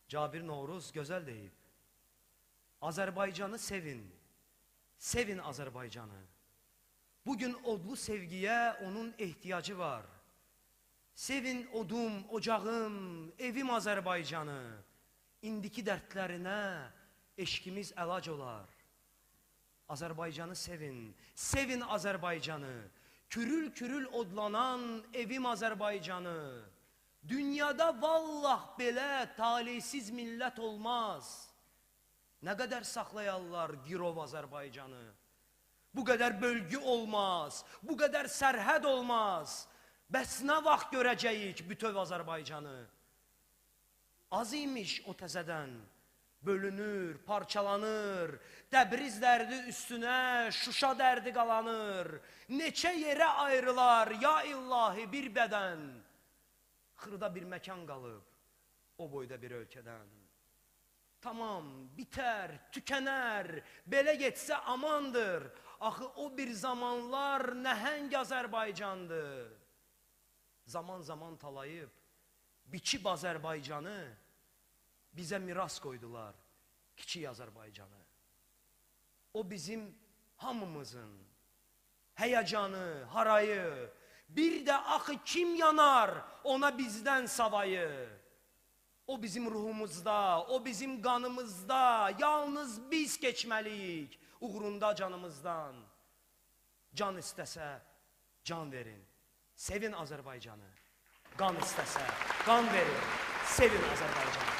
Cabir Novruz gözəl deyib. Azərbaycanı sevin, sevin Azərbaycanı. Bugün odlu sevgiye onun ihtiyacı var. Sevin odum, ocağım, evim Azərbaycanı. İndiki dərdlərinə eşkimiz əlac olar. Azərbaycanı sevin, sevin Azərbaycanı. Kürül kürül odlanan evim Azərbaycanı. Dünyada vallah belə talihsiz millət olmaz. Nə qədər saxlayarlar girov Azərbaycanı. Bu qədər bölgü olmaz, bu qədər sərhəd olmaz. Bəs nə vaxt görəcəyik bütöv Azərbaycanı? Az imiş o təzədən, bölünür, parçalanır. Təbriz dərdi üstünə, Şuşa dərdi qalanır. Neçə yerə ayrılar, ya illahi bir bədən. Xırda bir məkan qalıb, o boyda bir ölkədən. Tamam, bitər, tükənər, belə getsə amandır. Axı o bir zamanlar nəhəng Azərbaycandır. Zaman zaman talayıb, biçib Azərbaycanı, bizə miras qoydular, kiçik Azərbaycanı. O bizim hamımızın həyacanı, harayı, bir də axı kim yanar ona bizdən savayı. O bizim ruhumuzda, o bizim qanımızda, yalnız biz keçməliyik uğrunda canımızdan. Can istəsə, can verin, sevin Azərbaycanı. Qan istəsə, qan verin, sevin Azərbaycanı.